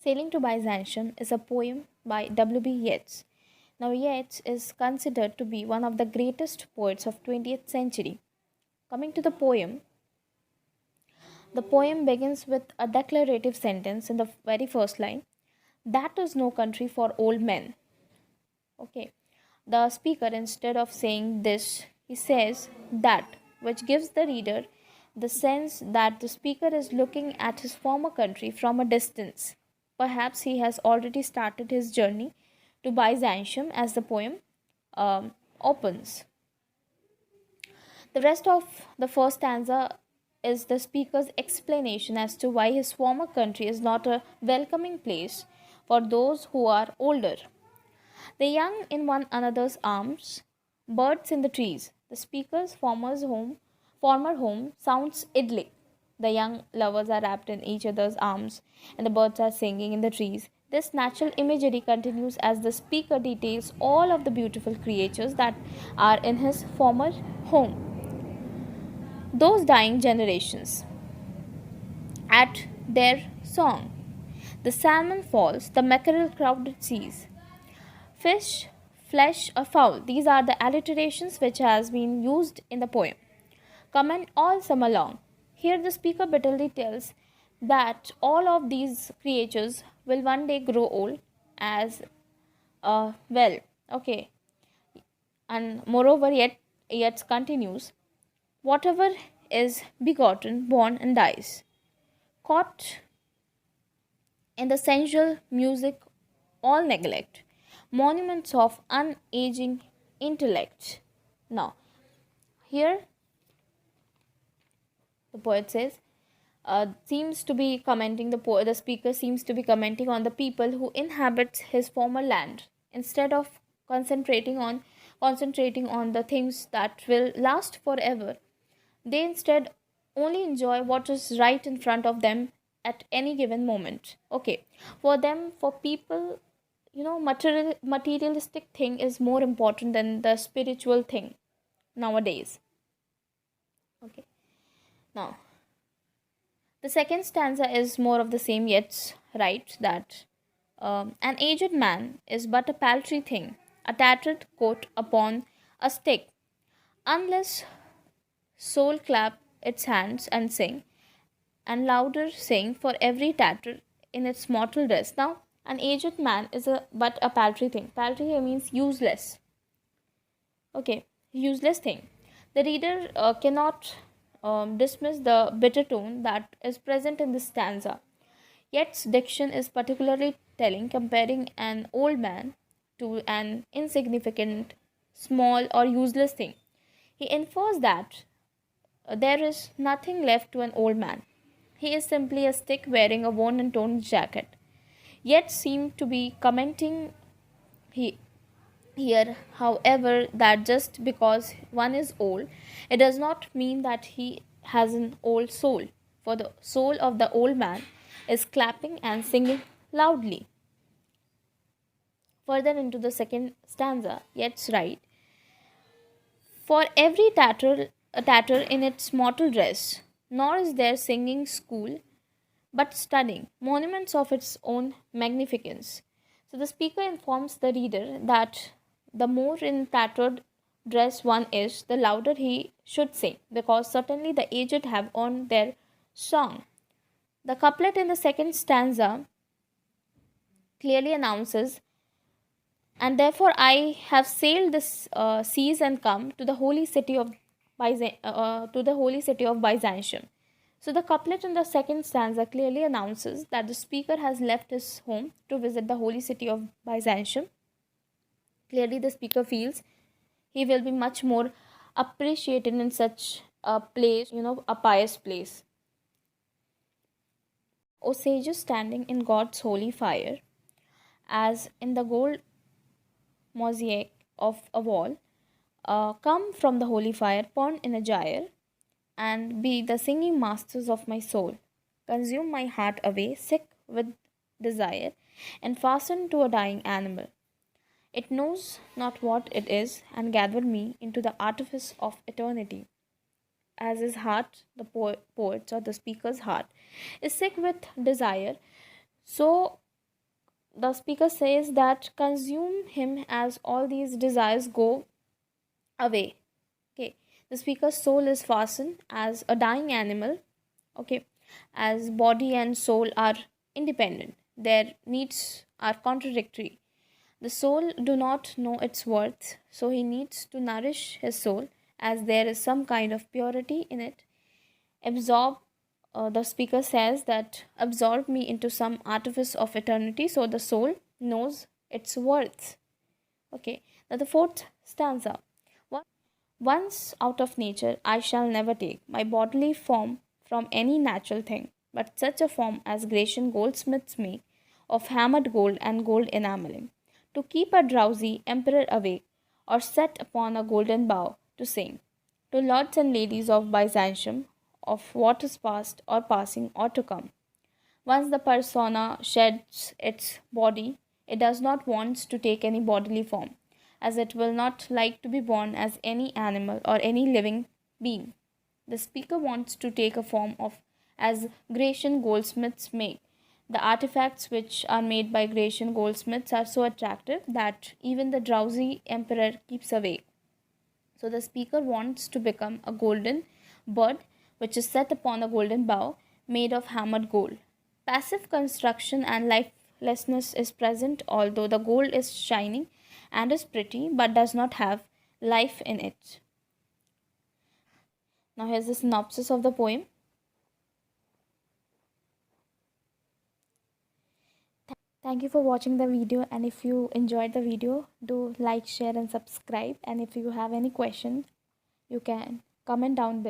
Sailing to Byzantium is a poem by W.B. Yeats. Now, Yeats is considered to be one of the greatest poets of 20th century. Coming to the poem begins with a declarative sentence in the very first line. That is no country for old men. Okay. The speaker, instead of saying this, he says that, which gives the reader the sense that the speaker is looking at his former country from a distance. Perhaps he has already started his journey to Byzantium as the poem opens. The rest of the first stanza is the speaker's explanation as to why his former country is not a welcoming place for those who are older. The young in one another's arms, birds in the trees. The speaker's former home sounds idyllic. The young lovers are wrapped in each other's arms, and the birds are singing in the trees. This natural imagery continues as the speaker details all of the beautiful creatures that are in his former home. Those dying generations, at their song. The salmon falls, the mackerel crowded seas. Fish, flesh, or fowl. These are the alliterations which has been used in the poem. Comment all summer long. Here the speaker bitterly tells that all of these creatures will one day grow old as well. Okay. And moreover, yet continues. Whatever is begotten, born and dies. Caught in the sensual music, all neglect. Monuments of unaging intellect. Now, here the poet says, seems to be commenting the speaker seems to be commenting on the people who inhabit his former land instead of concentrating on the things that will last forever. They instead only enjoy what is right in front of them at any given moment. Okay, for them, for people, materialistic thing is more important than the spiritual thing nowadays. Okay, now the second stanza is more of the same, yet right that an aged man is but a paltry thing, a tattered coat upon a stick, unless soul clap its hands and sing, and louder sing for every tatter in its mortal dress. Now, an aged man is but a paltry thing. Paltry here means useless. Okay, useless thing. The reader cannot dismiss the bitter tone that is present in this stanza. Yet, diction is particularly telling, comparing an old man to an insignificant, small, or useless thing. He infers that there is nothing left to an old man. He is simply a stick wearing a worn and torn jacket. Yet seem to be commenting he, here, however, that just because one is old, it does not mean that he has an old soul. For the soul of the old man is clapping and singing loudly. Further into the second stanza, Yeats write, for every tatter in its mortal dress, nor is there singing school, but studying, monuments of its own magnificence. So the speaker informs the reader that the more in tattered dress one is, the louder he should sing, because certainly the aged have earned their song. The couplet in the second stanza clearly announces, and therefore I have sailed the seas and come to the holy city of Byzantium. So the couplet in the second stanza clearly announces that the speaker has left his home to visit the holy city of Byzantium. Clearly, the speaker feels he will be much more appreciated in such a place, a pious place. O sages standing in God's holy fire, as in the gold mosaic of a wall, come from the holy fire, burn in a gyre, and be the singing masters of my soul. Consume my heart away, sick with desire, and fastened to a dying animal. It knows not what it is, and gathered me into the artifice of eternity. As his heart, the poet's or the speaker's heart, is sick with desire, so The speaker says that consume him as all these desires go away. Okay, the speaker's soul is fastened as a dying animal. Okay, as body and soul are independent, their needs are contradictory. The soul do not know its worth, so he needs to nourish his soul as there is some kind of purity in it. Absorb, the speaker says that absorb me into some artifice of eternity so the soul knows its worth. Okay, now the fourth stanza. Once out of nature, I shall never take my bodily form from any natural thing, but such a form as Grecian goldsmiths make of hammered gold and gold enameling, to keep a drowsy emperor awake, or set upon a golden bough to sing. To lords and ladies of Byzantium, of what is past or passing or to come. Once the persona sheds its body, it does not want to take any bodily form, as it will not like to be born as any animal or any living being. The speaker wants to take a form of as Grecian goldsmiths make. The artifacts which are made by Grecian goldsmiths are so attractive that even the drowsy emperor keeps awake. So the speaker wants to become a golden bird which is set upon a golden bough made of hammered gold. Passive construction and lifelessness is present, although the gold is shining and is pretty but does not have life in it. Now, here's the synopsis of the poem. Thank you for watching the video, and if you enjoyed the video, do like, share, and subscribe. And if you have any question, you can comment down below.